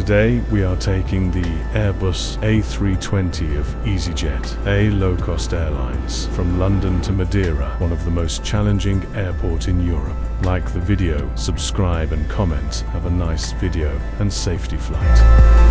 Today we are taking the Airbus A320 of EasyJet, a low-cost airlines, from London to Madeira, one of the most challenging airport in Europe. Like the video, subscribe and comment. Have a nice video and safety flight.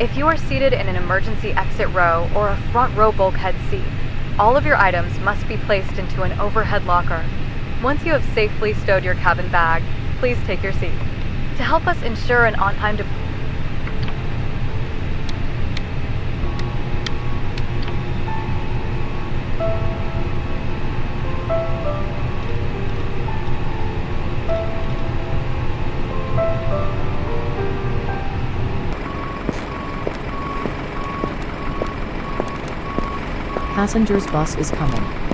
If you are seated in an emergency exit row or a front row bulkhead seat, all of your items must be placed into an overhead locker. Once you have safely stowed your cabin bag, please take your seat. To help us ensure an on-time Passengers bus is coming.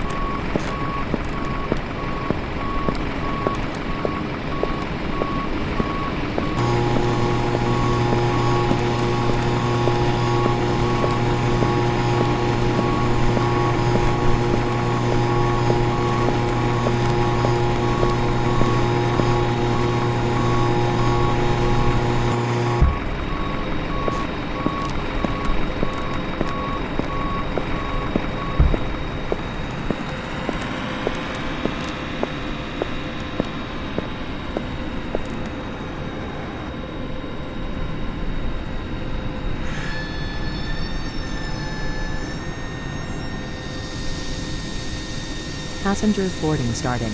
Passengers boarding starting.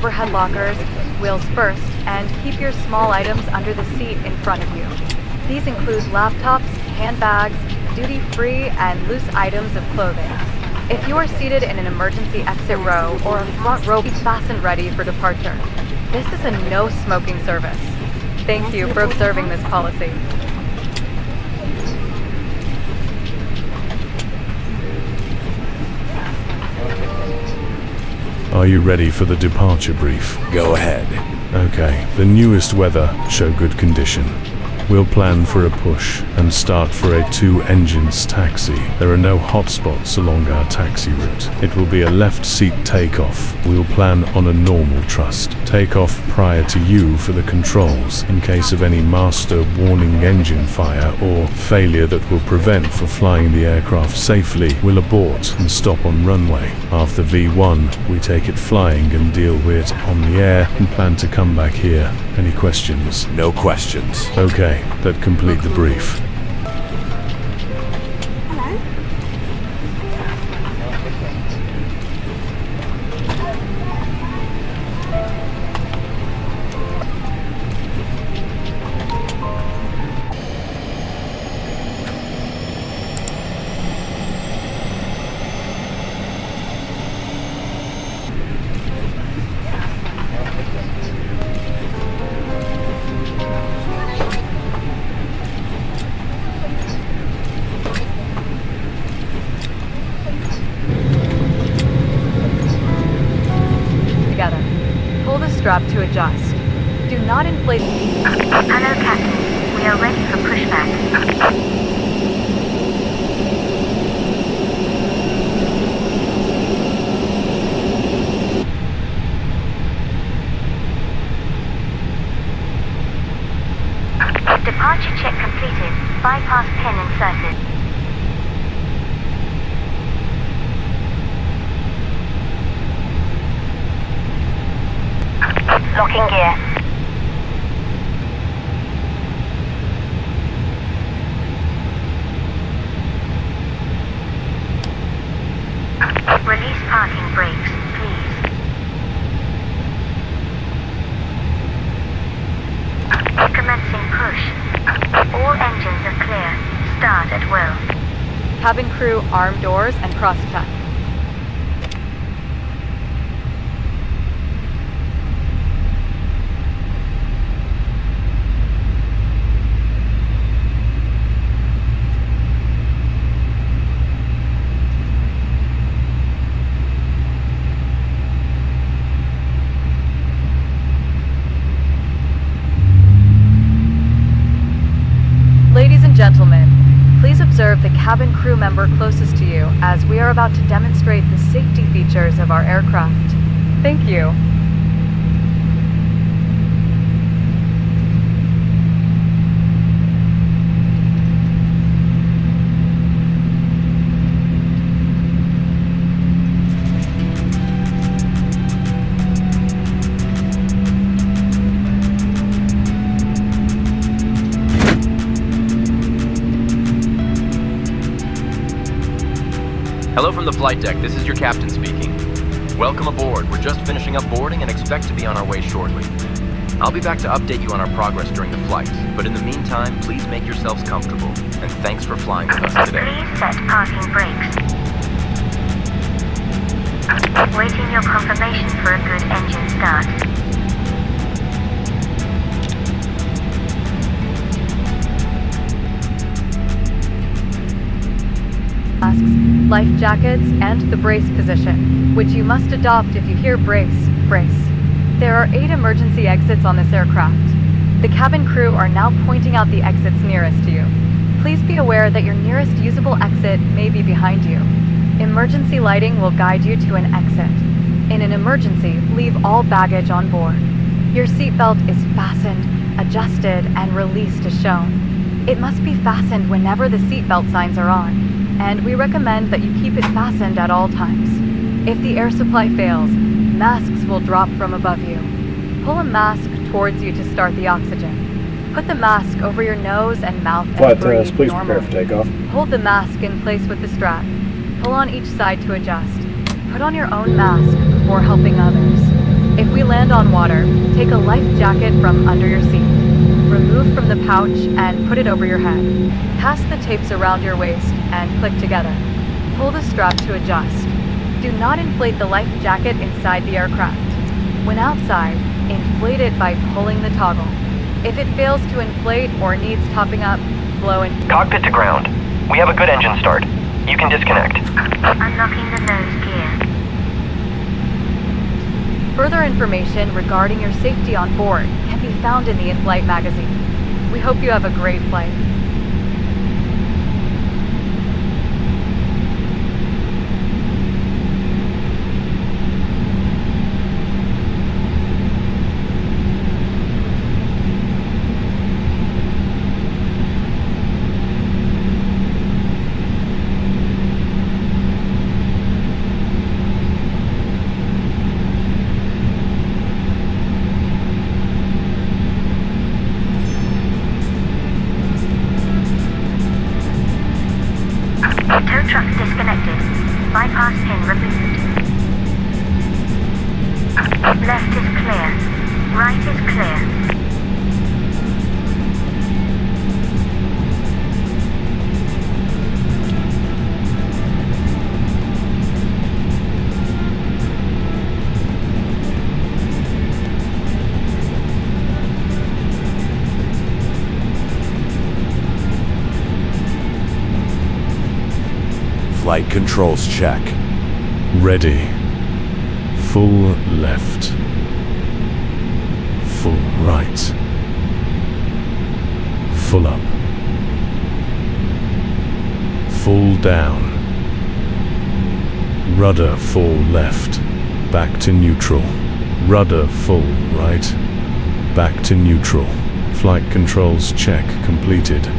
overhead lockers, wheels first, and keep your small items under the seat in front of you. These include laptops, handbags, duty-free, and loose items of clothing. If you are seated in an emergency exit row or a front row, be fastened ready for departure. This is a no smoking service. Thank you for observing this policy. Are you ready for the departure brief? Go ahead. Okay, the newest weather show good condition. We'll plan for a push and start for a 2-engines taxi. There are no hotspots along our taxi route. It will be a left seat takeoff. We'll plan on a normal thrust. Takeoff prior to you for the controls in case of any master warning engine fire or failure that will prevent for flying the aircraft safely. We'll abort and stop on runway. After V1, we take it flying and deal with it on the air and plan to come back here. Any questions? No questions. Okay, that complete the brief. Strap to adjust. Do not inflate. Hello, Captain. We are ready for pushback. Departure check completed. Bypass pin inserted. Locking gear. Release parking brakes, please. Commencing push. All engines are clear. Start at will. Cabin crew, arm doors and cross-check. Ladies and gentlemen, please observe the cabin crew member closest to you as we are about to demonstrate the safety features of our aircraft. Thank you. Hello from the flight deck, this is your captain speaking. Welcome aboard, we're just finishing up boarding and expect to be on our way shortly. I'll be back to update you on our progress during the flight, but in the meantime, please make yourselves comfortable, and thanks for flying with us today. Please set parking brakes. Waiting your confirmation for a good engine start. Masks, life jackets, and the brace position, which you must adopt if you hear brace, brace. There are 8 emergency exits on this aircraft. The cabin crew are now pointing out the exits nearest to you. Please be aware that your nearest usable exit may be behind you. Emergency lighting will guide you to an exit. In an emergency, leave all baggage on board. Your seatbelt is fastened, adjusted, and released as shown. It must be fastened whenever the seatbelt signs are on, and we recommend that you keep it fastened at all times. If the air supply fails, masks will drop from above you. Pull a mask towards you to start the oxygen. Put the mask over your nose and mouth and Flight breathe attendants, please normally. prepare for takeoff. Hold the mask in place with the strap. Pull on each side to adjust. Put on your own mask before helping others. If we land on water, take a life jacket from under your seat. Remove from the pouch and put it over your head. Pass the tapes around your waist and click together. Pull the strap to adjust. Do not inflate the life jacket inside the aircraft. When outside, inflate it by pulling the toggle. If it fails to inflate or needs topping up, blow in. Cockpit to ground. We have a good engine start. You can disconnect. Unlocking the nose gear. Further information regarding your safety on board can be found in the in-flight magazine. We hope you have a great flight. Tow truck disconnected. Bypass pin removed. Left is clear. Right is clear. Flight controls check. Ready. Full left. Full right. Full up. Full down. Rudder full left. Back to neutral. Rudder full right. Back to neutral. Flight controls check completed.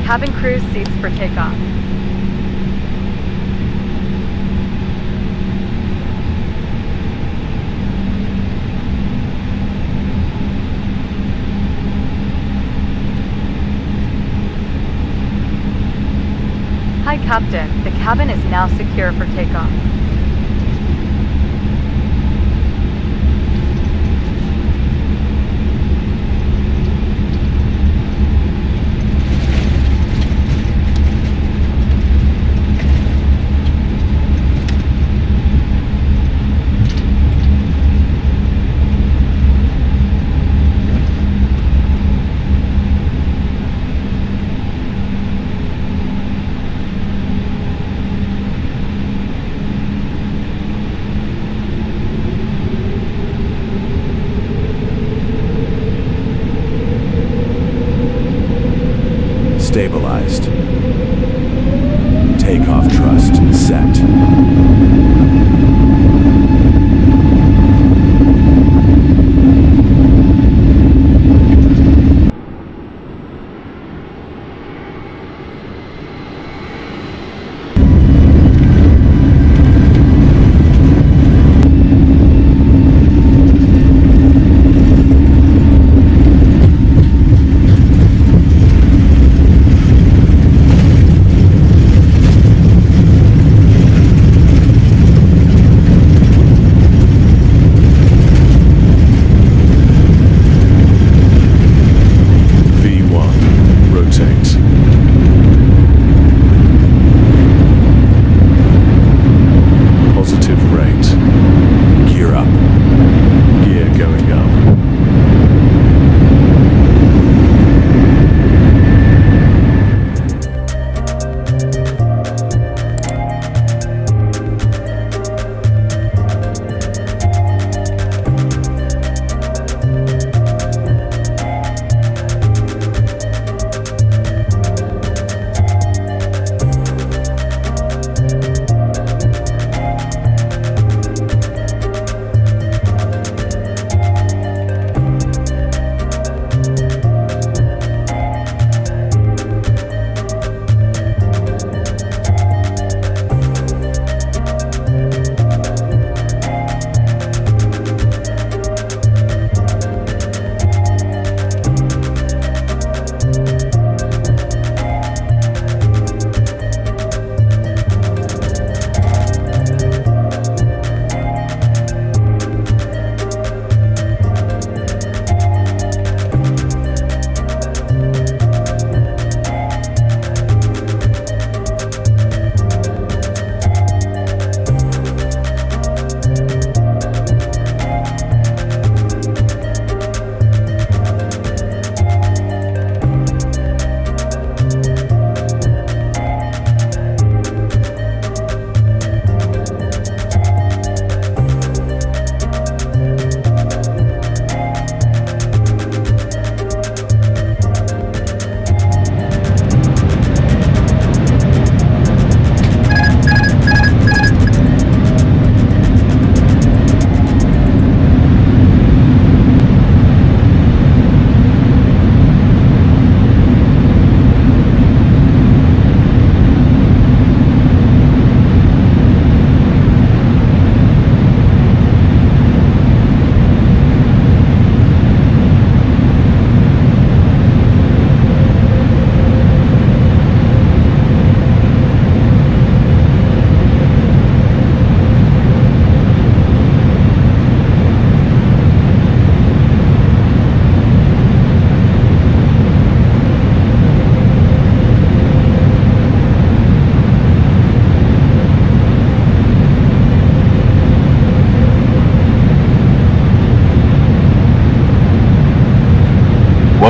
Cabin crew seats for takeoff. Hi, Captain. The cabin is now secure for takeoff. Stabilized. Takeoff thrust set.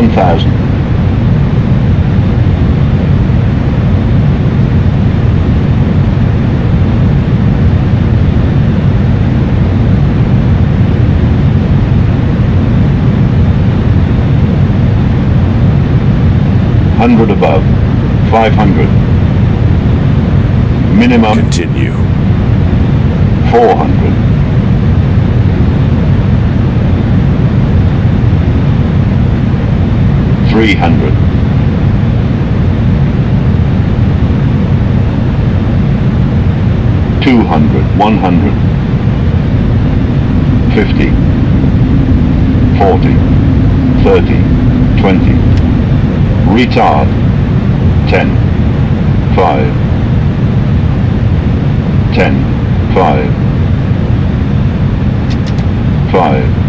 1,000. Hundred above. 500. Minimum. Continue. 400. $300. 200. 100. 50. 40. 30. 20. Retard. 10. 5. 10. 5. 5.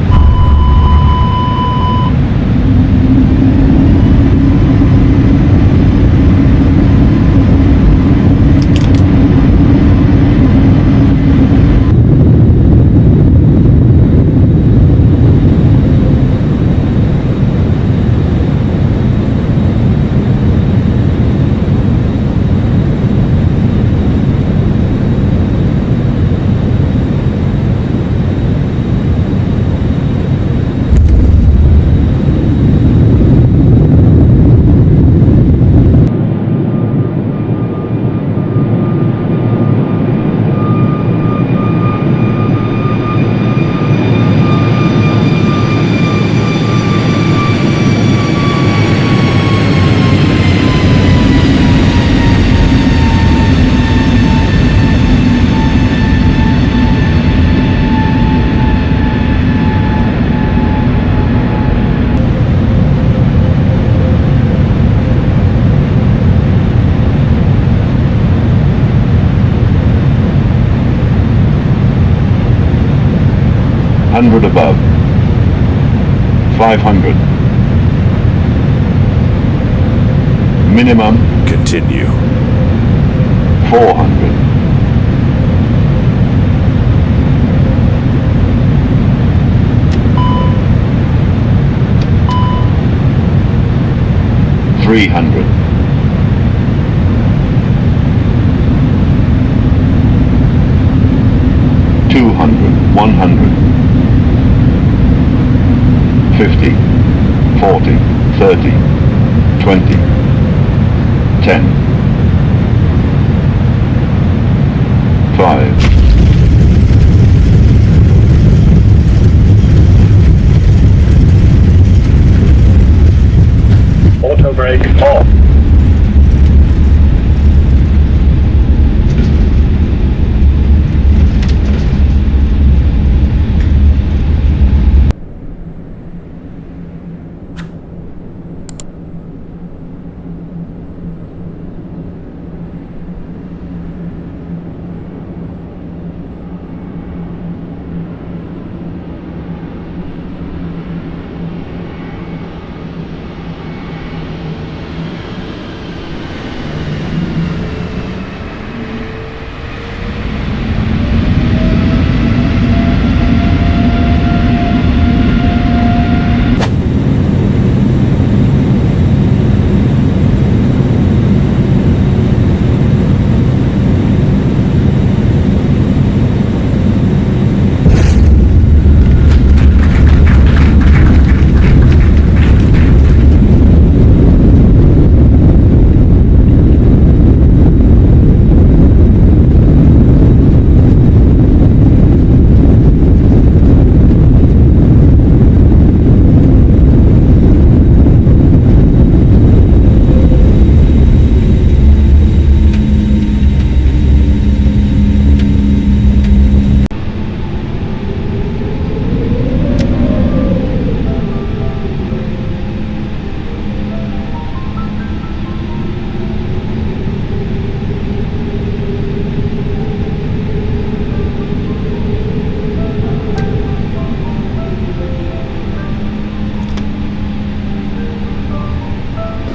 100 above. 500. Minimum. Continue. 400. 300. 200. 100. 50, 40, 30, 20, 10, 5,